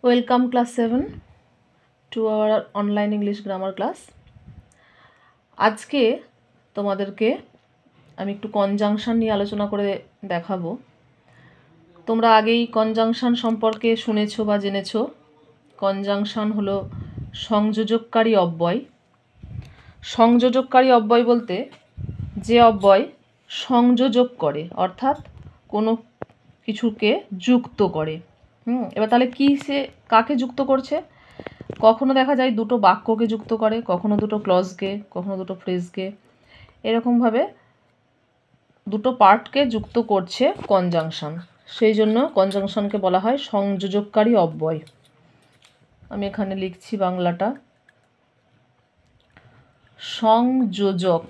Welcome class 7 to our online English grammar class. আজকে তোমাদেরকে আমি একটু কনজাংশন নিয়ে আলোচনা করে দেখাবো। তোমরা আগেই কনজাংশন সম্পর্কে শুনেছো বা জেনেছো। কনজাংশন হলো সংযোজককারী অব্যয়। সংযোজককারী অব্যয় বলতে যে অব্যয় সংযোজক করে, অর্থাৎ কোনো কিছুকে যুক্ত করে। এবার তাহলে কি সে কাকে যুক্ত করছে? কখনো দেখা যায় দুটো বাক্যকে যুক্ত করে, কখনো দুটো ক্লজকে, কখনো দুটো ফ্রেজকে, এরকমভাবে দুটো পার্টকে যুক্ত করছে কনজাংশন। সেই জন্য কনজাংশনকে বলা হয় সংযোজককারী অব্যয়। আমি এখানে লিখছি বাংলাটা, সংযোজক।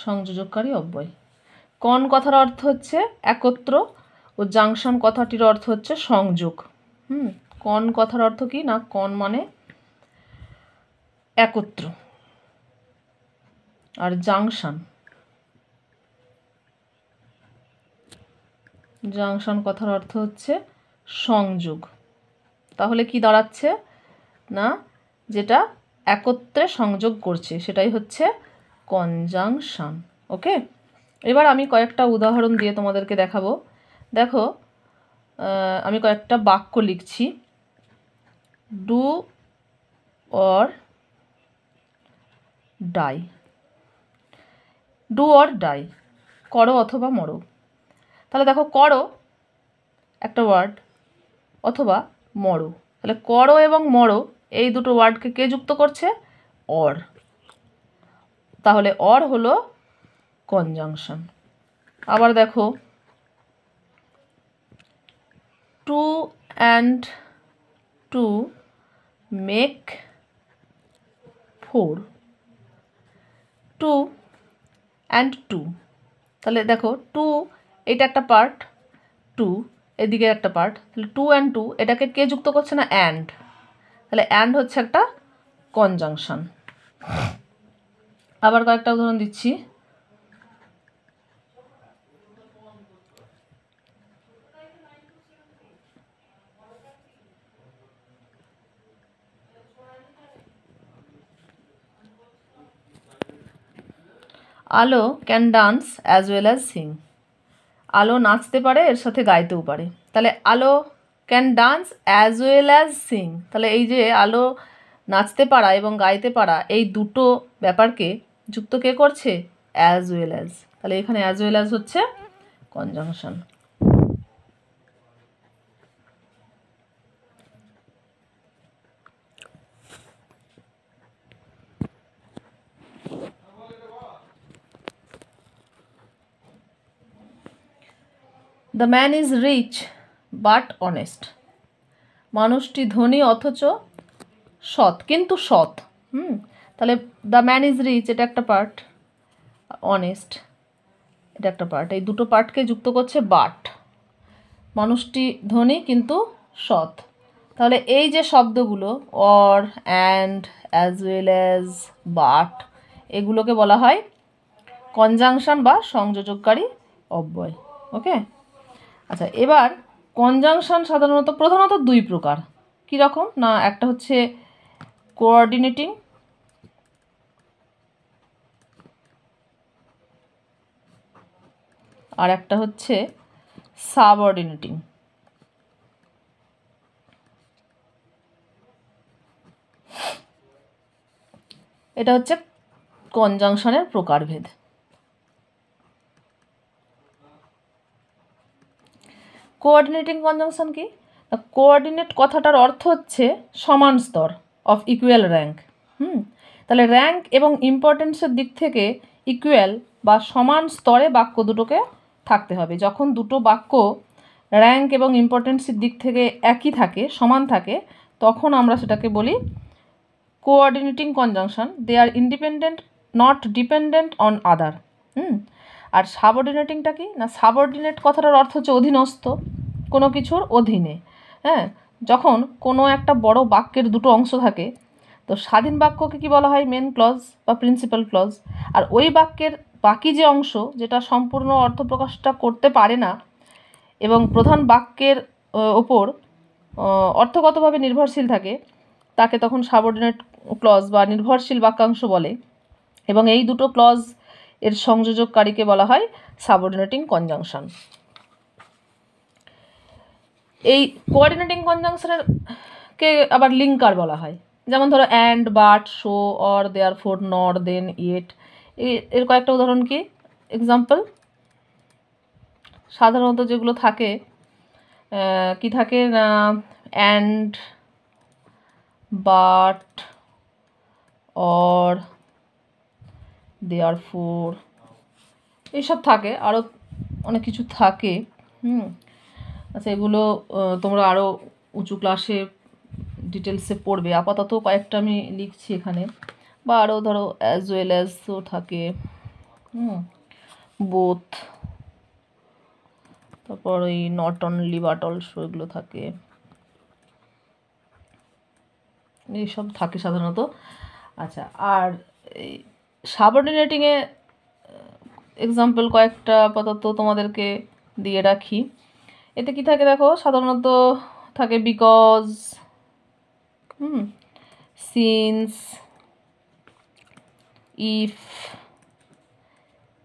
সংযোজককারী অব্যয়। কন কথার অর্থ হচ্ছে একত্র ও জাংশন কথাটির অর্থ হচ্ছে সংযোগ। কন কথার অর্থ কি না, কন মানে একত্র, আর জাংশন জাংশন কথার অর্থ হচ্ছে সংযোগ। তাহলে কি দাঁড়াচ্ছে না, যেটা একত্রে সংযোগ করছে সেটাই হচ্ছে কনজাংশন। ওকে, এবার আমি কয়েকটা উদাহরণ দিয়ে তোমাদেরকে দেখাবো। দেখো, আমি কয়েকটা বাক্য লিখছি। Do or die. Do or die, করো অথবা মরো। তাহলে দেখো, করো একটা ওয়ার্ড, অথবা মরো। তাহলে করো এবং মরো এই দুটো ওয়ার্ডকে কে যুক্ত করছে? অর। তাহলে অর হলো কনজাংশন। আবার দেখো, two and two make four. Two and two, তাহলে দেখো টু এটা একটা পার্ট, টু এদিকে একটা পার্ট, তাহলে টু অ্যান্ড টু এটাকে কে যুক্ত করছে না? অ্যান্ড। তাহলে অ্যান্ড হচ্ছে একটা কনজাংশন। আবার কয়েকটা উদাহরণ দিচ্ছি। আলো can dance as well as Singh. আলো নাচতে পারে, এর সাথে গাইতেও পারে। তাহলে আলো can dance as well as Singh, তাহলে এই যে আলো নাচতে পারা এবং গাইতে পারা এই দুটো ব্যাপারকে যুক্ত কে করছে? As well as. তাহলে এখানে অ্যাজ ওয়েল অ্যাজ হচ্ছে conjunction. The man is rich but honest. মানুষটি ধনী অথচ সৎ, কিন্তু সৎ। তাহলে দ্য ম্যান ইজ রিচ এটা একটা পার্ট, অনেস্ট এটা একটা পার্ট, এই দুটো পার্টকে যুক্ত করছে বাট। মানুষটি ধনী কিন্তু সৎ। তাহলে এই যে শব্দগুলো or, and, as well as, but, এগুলোকে বলা হয় কনজাংশন বা সংযোজককারী অব্যয়। ওকে, আচ্ছা, এবার কনজাংশন প্রধানত দুই প্রকার। কীরকম না, একটা হচ্ছে কোঅর্ডিনেটিং, আর একটা হচ্ছে সাবঅর্ডিনেটিং। এটা হচ্ছে কনজাংশনের প্রকারভেদ। কোঅর্ডিনেটিং কনজাংশন কি? কোঅর্ডিনেট কথাটার অর্থ হচ্ছে সমান স্তর, অফ ইকুয়াল র্যাঙ্ক। তাহলে র্যাঙ্ক এবং ইম্পর্টেন্সের দিক থেকে ইকুয়াল বা সমান স্তরে বাক্য দুটোকে থাকতে হবে। যখন দুটো বাক্য র্যাঙ্ক এবং ইম্পর্টেন্সের দিক থেকে একই থাকে, সমান থাকে, তখন আমরা সেটাকে বলি coordinating conjunction. They are independent, not dependent on other. আর সাবঅর্ডিনেটিংটা কি না, সাবঅর্ডিনেট কথাটার অর্থ হচ্ছে অধীনস্থ, কোনো কিছুর অধীনে। যখন কোনো একটা বড় বাক্যের দুটো অংশ থাকে, তো স্বাধীন বাক্যকে কি বলা হয়? মেন ক্লজ বা প্রিন্সিপাল ক্লজ। আর ওই বাক্যের বাকি যে অংশ যেটা সম্পূর্ণ অর্থ প্রকাশটা করতে পারে না এবং প্রধান বাক্যের ওপর অর্থগতভাবে নির্ভরশীল থাকে তাকে তখন সাবঅর্ডিনেট ক্লজ বা নির্ভরশীল বাক্যাংশ বলে, এবং এই দুটো ক্লজ এর সংযোজককারীকে বলা হয় সাবঅর্ডিনেটিং কনজাংশন। এই কোঅর্ডিনেটিং কনজাংশনের কে আবার লিঙ্কার বলা হয়। যেমন ধরো and, but, so, or, therefore, নর, দেন, ইয়েট। এর কয়েকটা উদাহরণ কি এক্সাম্পল? সাধারণত যেগুলো থাকে কি থাকে না, অ্যান্ড, বাট, অর, দেয়ারফোর, এইসব থাকে, আরও অনেক কিছু থাকে। আচ্ছা, এগুলো তোমরা আরও উঁচু ক্লাসে ডিটেলসে পড়বে, আপাতত কয়েকটা আমি লিখছি এখানে। বা আরও ধরো অ্যাজ ওয়েল অ্যাজও থাকে, বোথ, তারপর ওই নট অনলি বাট অলসো, এগুলো থাকে, এইসব থাকে সাধারণত। আচ্ছা, আর এই সাবঅর্ডিনেটিংয়ে এক্সাম্পল কয়েকটা আপাতত তোমাদেরকে দিয়ে রাখি। এতে কি থাকে দেখো, সাধারণত থাকে because, since, if,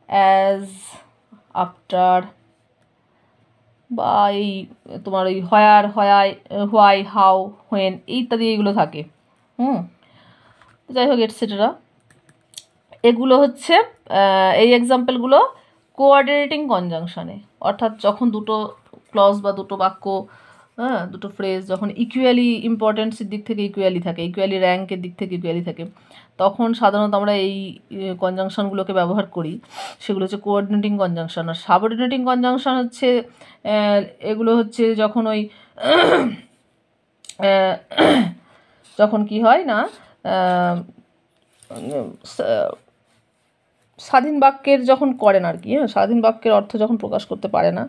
as, after, বা এই তোমার ওই হোয়ার, হোয়াই, হাউ, হোয়েন ইত্যাদি এগুলো থাকে। যাই হোক, এটসেট্রা। এগুলো হচ্ছে এই এক্সাম্পলগুলো কোঅর্ডিনেটিং কনজাংশনে, অর্থাৎ যখন দুটো ক্লজ বা দুটো বাক্য, দুটো ফ্রেজ যখন ইকুয়ালি ইম্পর্টেন্সের দিক থেকে ইকুয়ালি থাকে, ইকুয়ালি র্যাঙ্কের দিক থেকে ইকুয়ালি থাকে, তখন সাধারণত আমরা এই কনজাংশনগুলোকে ব্যবহার করি। সেগুলো হচ্ছে কোঅর্ডিনেটিং কনজাংশন। আর সাবঅর্ডিনেটিং কনজাংশন হচ্ছে এগুলো হচ্ছে যখন ওই যখন কি হয় না, স্বাধীন বাক্যের যখন করেন আর কি, স্বাধীন বাক্যের অর্থ যখন প্রকাশ করতে পারে না,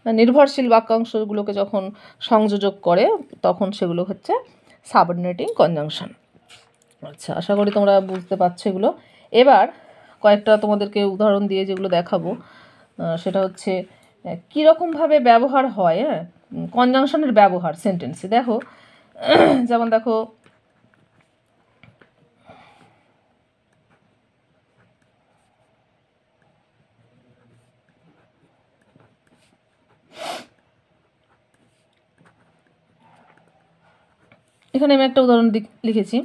নির্ভরশীল বাক্যাংশগুলোকে যখন সংযোজক করে, তখন সেগুলো হচ্ছে সাবঅর্ডিনেটিং কনজাংশন। আচ্ছা, আশা করি তোমরা বুঝতে পারছো এগুলো। এবার কয়েকটা তোমাদেরকে উদাহরণ দিয়ে যেগুলো দেখাবো, সেটা হচ্ছে কীরকমভাবে ব্যবহার হয় কনজাংশনের ব্যবহার সেন্টেন্সে। দেখো, যেমন দেখো, এখানে আমি একটা উদাহরণ লিখেছি,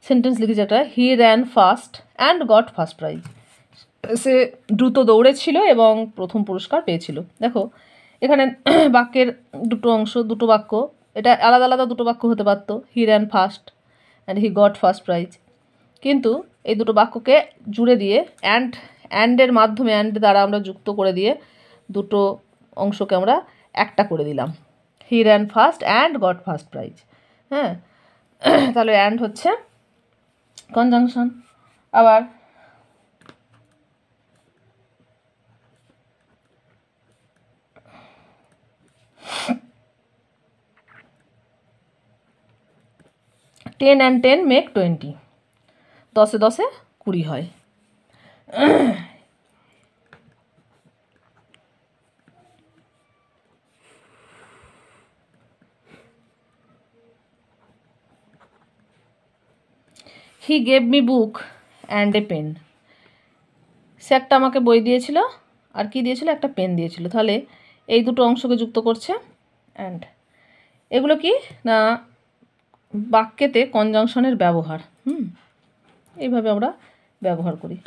সেন্টেন্স লিখেছি একটা, he ran fast and got first prize. সে দ্রুত দৌড়েছিল এবং প্রথম পুরস্কার পেয়েছিল। দেখো, এখানে বাক্যের দুটো অংশ, দুটো বাক্য, এটা আলাদা আলাদা দুটো বাক্য হতে পারতো, হি ran fast and he got first prize, কিন্তু এই দুটো বাক্যকে জুড়ে দিয়ে অ্যান্ডের মাধ্যমে, অ্যান্ড দ্বারা আমরা যুক্ত করে দিয়ে দুটো অংশকে আমরা একটা করে দিলাম, he ran fast and got first prize. তাহলে অ্যান্ড হচ্ছে কনজাংশন। আবার টেন অ্যান্ড 10 মেক 20, 10 10 20 হয়। He gave me book and a pen, সে একটা আমাকে বই দিয়েছিল আর কি দিয়েছিল, একটা পেন দিয়েছিল। তাহলে এই দুটো অংশকে যুক্ত করছে অ্যান্ড। এগুলো কি না বাক্যেতে কনজাংশনের ব্যবহার, এইভাবে আমরা ব্যবহার করি।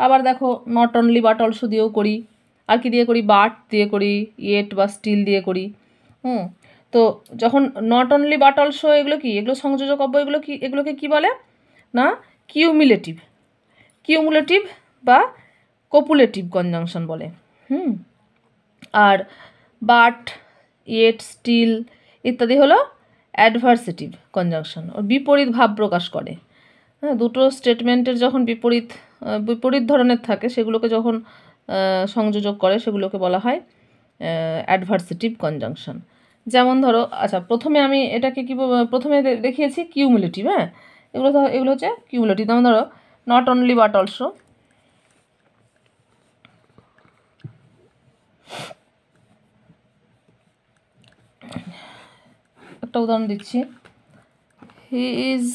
আবার দেখো, নট অনলি বাট অলসো দিয়েও করি, আর কি দিয়ে করি, বাট দিয়ে করি, ইয়েট বা স্টিল দিয়ে করি। তো যখন নট অনলি বাট অলসো, এগুলো কি, এগুলো সংযোজক অব্যয়, এগুলো কি, এগুলোকে কি বলে না কিউমুলেটিভ বা কপুলেটিভ কনজাংশন বলে। আর বাট, ইয়েট, স্টিল ইত্যাদি হলো অ্যাডভার্সেটিভ কনজাংশন, বিপরীত ভাব প্রকাশ করে। দুটো স্টেটমেন্টের যখন বিপরীত ধরনের থাকে, সেগুলোকে যখন সংযোজক করে, সেগুলোকে বলা হয় অ্যাডভার্সেটিভ কনজাংশন। যেমন ধরো, আচ্ছা, প্রথমে আমি এটাকে কি প্রথমে দেখিয়েছি কিউমুলেটিভ, এগুলো হচ্ছে কিউমুলেটিভ। যেমন ধরো, নট অনলি বাট অলসো, একটা উদাহরণ দিচ্ছি। হি is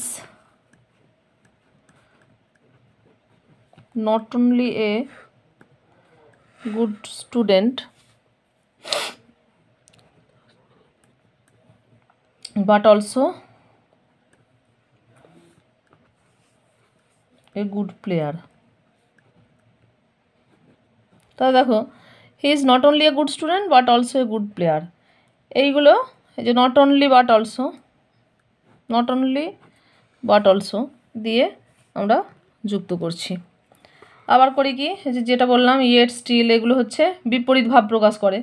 not only a good student but also a good player. তাহলে দেখো, হি is not only a good student but also a good player, এইগুলো এই যে not only but also, not only but also দিয়ে আমরা যুক্ত করছি। আবার করি কি, যেটা বললাম ইয়েট, স্টিল, এগুলো হচ্ছে বিপরীত ভাব প্রকাশ করে।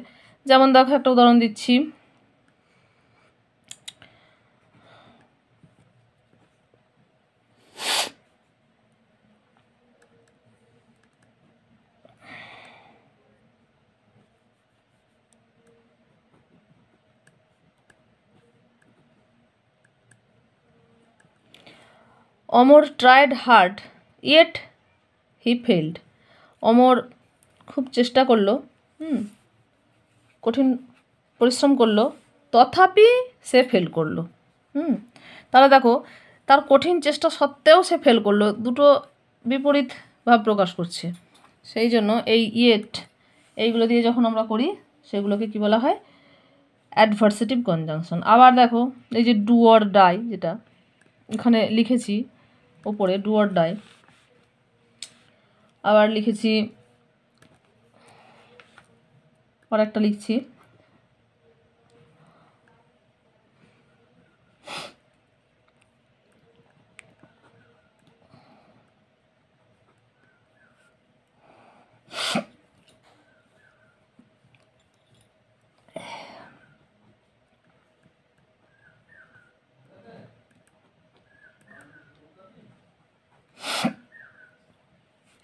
যেমন দেখো একটা উদাহরণ দিচ্ছি, Amar tried hard yet he failed. Amar খুব চেষ্টা করলো, কঠিন পরিশ্রম করলো, তথাপি সে ফেল করলো। তাহলে দেখো, তার কঠিন চেষ্টা সত্ত্বেও সে ফেল করলো, দুটো বিপরীত ভাব প্রকাশ করছে। সেই জন্য এই ইয়েট এইগুলো দিয়ে যখন আমরা করি সেগুলোকে কি বলা হয়, অ্যাডভার্সেটিভ কনজাংশন। আবার দেখো এই যে ডু অর ডাই, যেটা এখানে লিখেছি ওপরে ডু অর ডাই, আবার লিখেছি, আর একটা লিখছি,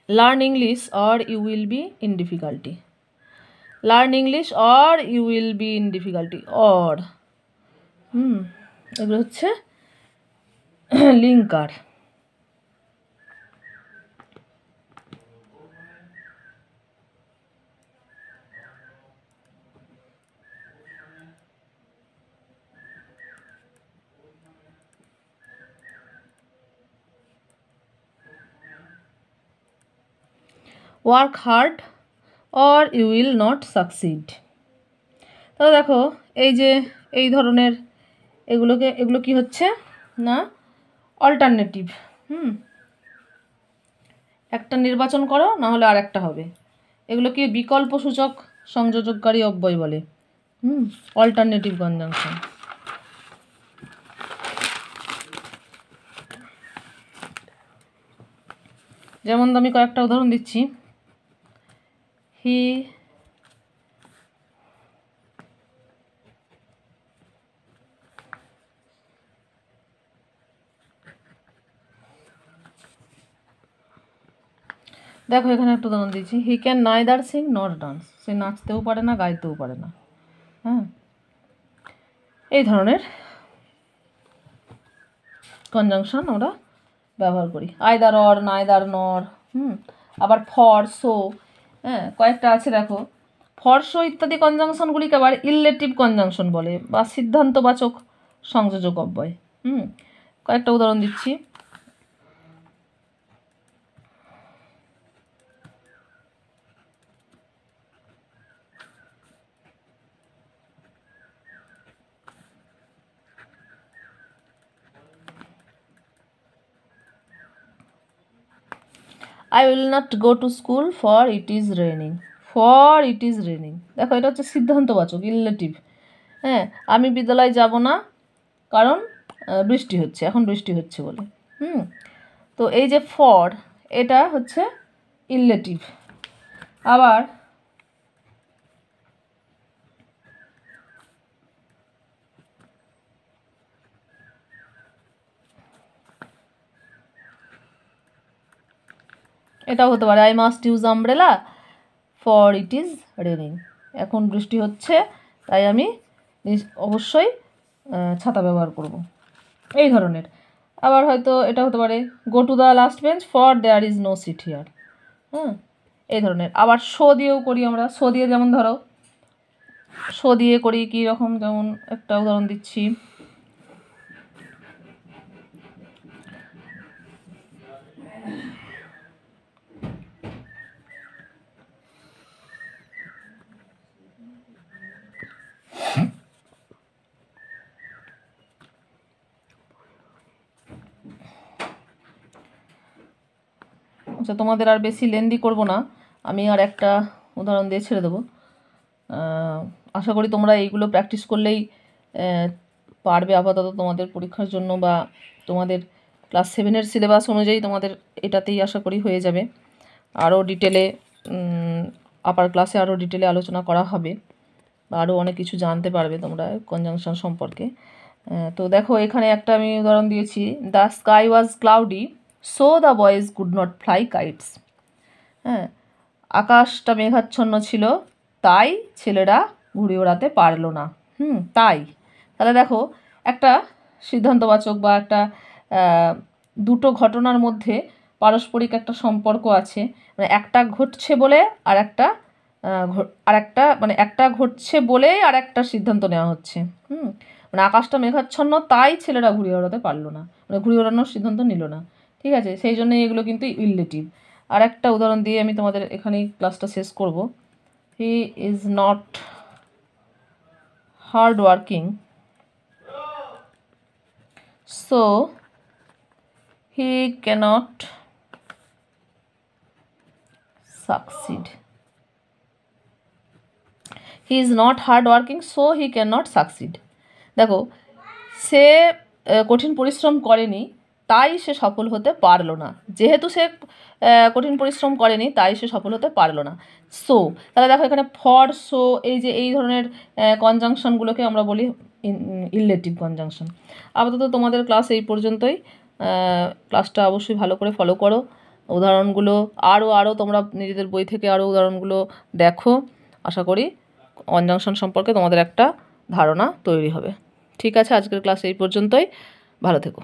learn English or you will be in difficulty. Learn English or you will be in difficulty, or এগুলো হচ্ছে linker. Work hard or you will not succeed. তাহলে দেখো এই যে এই ধরনের এগুলো কি হচ্ছে না, অল্টারনেটিভ। একটা নির্বাচন করো, না হলে আর একটা হবে। এগুলো কি বিকল্প সূচক সংযোজককারী অব্যয় বলে, অল্টারনেটিভ কনজাংশন। যেমন আমি কয়েকটা উদাহরণ দিচ্ছি, হি দেখো এখানে একটা উদাহরণ দিচ্ছি, he can neither sing not dance. সে নাচতেও পারে না, গাইতেও পারে না। এই ধরনের কনজাংশন আমরা ব্যবহার করি। আইদার অর, নাইদার নর, আবার ফর, সো, কয়েকটা আছে দেখো। ফর, সো ইত্যাদি কনজাংশনগুলিকে আবার ইললেটিভ কনজাংশন বলে, বা সিদ্ধান্তবাচক সংযোজক অব্যয়। কয়েকটা উদাহরণ দিচ্ছি, I will not go to school for it is raining. For it is raining, দেখো এটা হচ্ছে সিদ্ধান্তবাচক, ইললেটিভ। আমি বিদ্যালয়ে যাব না কারণ বৃষ্টি হচ্ছে, এখন বৃষ্টি হচ্ছে বলে। তো এই যে ফর, এটা হচ্ছে ইললেটিভ। আবার এটাও হতে পারে, I must use umbrella for it is raining. এখন বৃষ্টি হচ্ছে তাই আমি অবশ্যই ছাতা ব্যবহার করব, এই ধরনের। আবার হয়তো এটা হতে পারে, go to the last bench for there is no seat here. এই ধরনের। আবার শো দিয়েও করি আমরা। শো দিয়ে যেমন ধরো, শো দিয়ে করি কী রকম, যেমন একটা উদাহরণ দিচ্ছি, আচ্ছা, তোমাদের আর বেশি লেন্দি করব না, আমি আর একটা উদাহরণ দিয়ে ছেড়ে দেবো। আশা করি তোমরা এইগুলো প্র্যাকটিস করলেই পারবে আপাতত তোমাদের পরীক্ষার জন্য, বা তোমাদের ক্লাস 7-এর সিলেবাস অনুযায়ী তোমাদের এটাতেই আশা করি হয়ে যাবে। আরও ডিটেলে আপার ক্লাসে আরও ডিটেলে আলোচনা করা হবে, বা আরও অনেক কিছু জানতে পারবে তোমরা কনজাংশন সম্পর্কে। তো দেখো এখানে একটা আমি উদাহরণ দিয়েছি, the sky was cloudy so the boys could not fly kites. হ্যাঁ, আকাশটা মেঘাচ্ছন্ন ছিল তাই ছেলেরা ঘুড়ি ওড়াতে পারলো না। তাই, তাহলে দেখো একটা সিদ্ধান্তবাচক বা একটা দুটো ঘটনার মধ্যে পারস্পরিক একটা সম্পর্ক আছে, মানে একটা ঘটছে বলে আর একটা মানে একটা ঘটছে বলেই আর একটা সিদ্ধান্ত নেওয়া হচ্ছে। মানে আকাশটা মেঘাচ্ছন্ন তাই ছেলেরা ঘুড়ি ওড়াতে পারলো না, মানে ঘুড়ি ওড়ানোর সিদ্ধান্ত নিল না। ঠিক আছে, সেই জন্যই এগুলো কিন্তু ইললেটিভ। আর একটা উদাহরণ দিয়ে আমি তোমাদের এখানেই ক্লাসটা শেষ করব। He is not hard working so he cannot succeed. He is not hard working so he can not succeed. দেখো, সে কঠিন পরিশ্রম করেনি তাই সে সফল হতে পারলো না। যেহেতু সে কঠিন পরিশ্রম করেনি তাই সে সফল হতে পারলো না। সো তাহলে দেখো এখানে ফর, সো এই ধরনের কনজাংশনগুলোকে আমরা বলি ইললেটিভ কনজাংশন। আপাতত তোমাদের ক্লাস এই পর্যন্তই। ক্লাসটা অবশ্যই ভালো করে ফলো করো, উদাহরণগুলো আরও তোমরা নিজেদের বই থেকে আরও উদাহরণগুলো দেখো। আশা করি কনজাংশন সম্পর্কে তোমাদের একটা ধারণা তৈরি হবে। ঠিক আছে, আজকের ক্লাস এই পর্যন্তই। ভালো থেকো।